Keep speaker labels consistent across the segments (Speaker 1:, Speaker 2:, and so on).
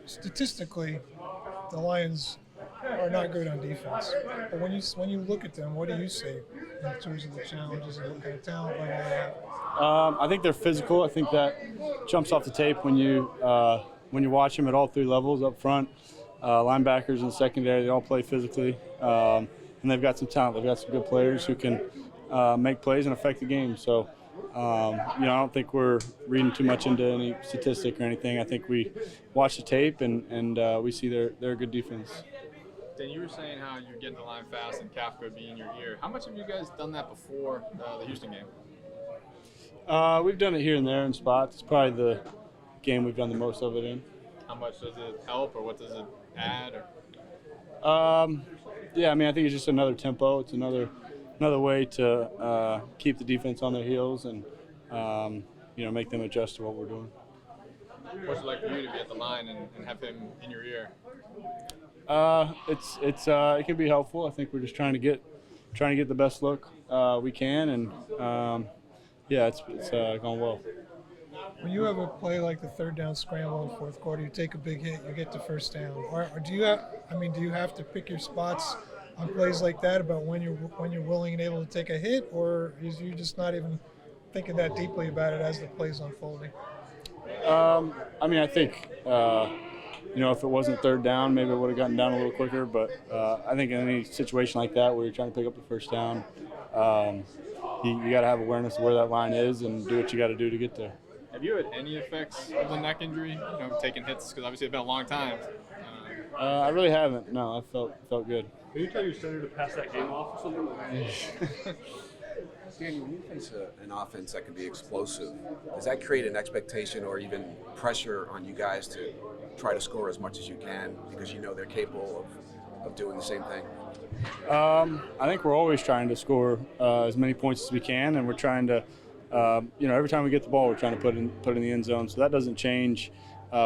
Speaker 1: statistically, the Lions are not good on defense. But when you look at them, what do you see in terms of the challenges and what kind of talent level they have?
Speaker 2: I think they're physical. I think that jumps off the tape when you watch them at all three levels up front. Linebackers and secondary, they all play physically, and they've got some talent. They've got some good players who can make plays and affect the game. So, I don't think we're reading too much into any statistic or anything. I think we watch the tape and we see they're a good defense.
Speaker 3: Dan, you were saying how you're getting the line fast and Kafka would be in your ear. How much have you guys done that before the Houston game?
Speaker 2: We've done it here and there in spots. It's probably the game we've done the most of it in.
Speaker 3: How much does it help, or what does it add?
Speaker 2: Yeah, I mean, I think it's just another tempo. It's another way to keep the defense on their heels and make them adjust to what we're doing.
Speaker 3: What's it like for you to be at the line and have him in your ear?
Speaker 2: It can be helpful. I think we're just trying to get the best look we can, and it's going well.
Speaker 1: When you have a play like the third down scramble in the fourth quarter, you take a big hit, you get to first down. Or do you have to pick your spots on plays like that about when you're willing and able to take a hit, or is you just not even thinking that deeply about it as the play's unfolding?
Speaker 2: I think if it wasn't third down, maybe it would have gotten down a little quicker. But I think in any situation like that where you're trying to pick up the first down, you got to have awareness of where that line is and do what you got to do to get there.
Speaker 3: Have you had any effects of the neck injury? Taking hits, because obviously it's been a long time.
Speaker 2: I really haven't. No, I felt good.
Speaker 4: Can you tell your center to pass that game off or something?
Speaker 5: Danny, when you face an offense that can be explosive, does that create an expectation or even pressure on you guys to try to score as much as you can because you know they're capable of doing the same thing?
Speaker 2: I think we're always trying to score as many points as we can, and we're trying to, every time we get the ball, we're trying to put it in the end zone. So that doesn't change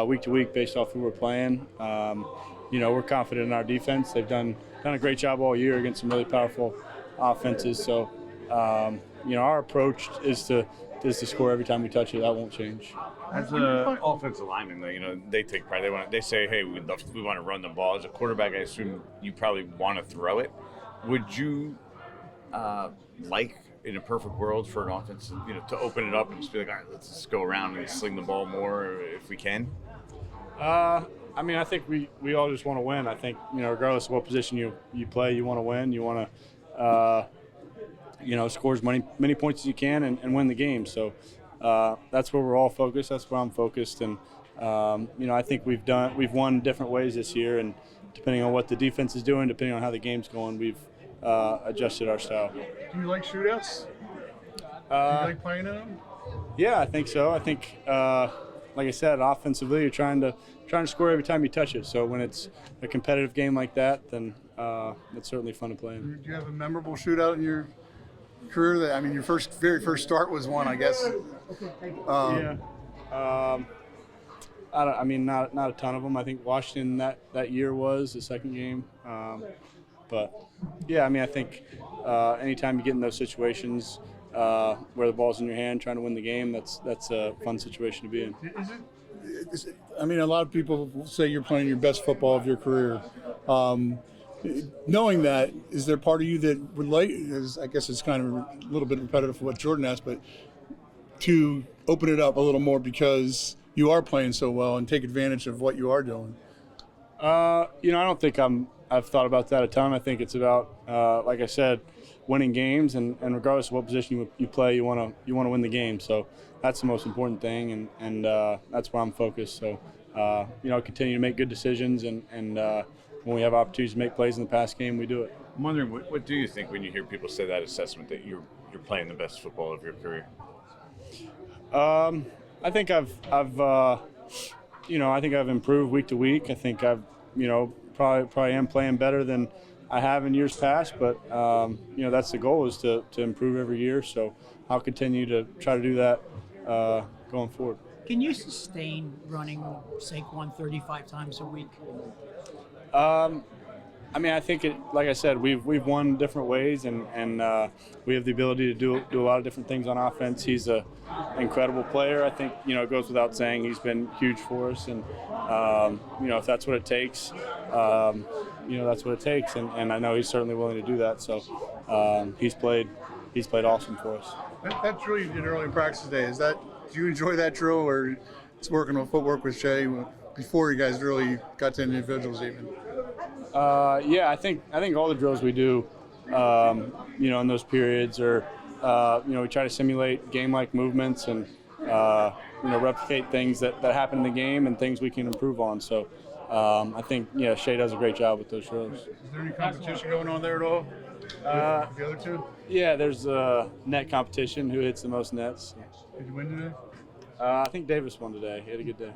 Speaker 2: week to week based off who we're playing. We're confident in our defense. They've done a great job all year against some really powerful offenses. So, our approach is to score every time we touch it. That won't change.
Speaker 4: As an offensive lineman, though, they take pride. They say, "Hey, we want to run the ball." As a quarterback, I assume you probably want to throw it. Would you like, in a perfect world, for an offense, to open it up and just be like, "All right, let's just go around and sling the ball more if we can"?
Speaker 2: I think we all just want to win. I think regardless of what position you play, you want to win. You want to score as many points as you can and win the game. So that's where we're all focused. That's where I'm focused. And I think we've won different ways this year. And depending on what the defense is doing, depending on how the game's going, we've adjusted our style.
Speaker 6: Do you like shootouts? Do you like playing in them?
Speaker 2: Yeah, I think so. I think, like I said, offensively, you're trying to score every time you touch it. So when it's a competitive game like that, then it's certainly fun to play in.
Speaker 6: Do you have a memorable shootout in your career? Your very first start was one, I guess.
Speaker 2: Yeah. Not a ton of them. I think Washington that year was the second game. But yeah, I think anytime you get in those situations where the ball's in your hand, trying to win the game, that's a fun situation to be in.
Speaker 6: A lot of people say you're playing your best football of your career. Knowing that, is there part of you that would like, I guess it's kind of a little bit repetitive for what Jordan asked, but to open it up a little more because you are playing so well and take advantage of what you are doing?
Speaker 2: I don't think I've thought about that a ton. I think it's about, like I said, winning games, and regardless of what position you play, you want to win the game. So that's the most important thing, and that's where I'm focused. So continue to make good decisions, and when we have opportunities to make plays in the pass game, we do it.
Speaker 4: I'm wondering, what do you think when you hear people say that assessment that you're playing the best football of your career?
Speaker 2: I think I've improved week to week. I think I've probably am playing better than I have in years past, but that's the goal, is to improve every year. So I'll continue to try to do that going forward.
Speaker 7: Can you sustain running Saquon 35 times a week?
Speaker 2: I mean, I think like I said, we've won different ways, and we have the ability to do a lot of different things on offense. He's an incredible player. I think it goes without saying he's been huge for us, and if that's what it takes, that's what it takes, and I know he's certainly willing to do that. So he's played awesome for us.
Speaker 6: That drill you did early in practice today, do you enjoy that drill, or it's working on footwork with Shea before you guys really got to individuals even?
Speaker 2: Yeah, I think all the drills we do, in those periods are, we try to simulate game-like movements and, replicate things that happen in the game and things we can improve on. So I think, Shea does a great job with those drills.
Speaker 6: Is there any competition going on there at all? With the other two?
Speaker 2: Yeah, there's a net competition, who hits the most nets.
Speaker 6: Did you win today?
Speaker 2: I think Davis won today. He had a good day.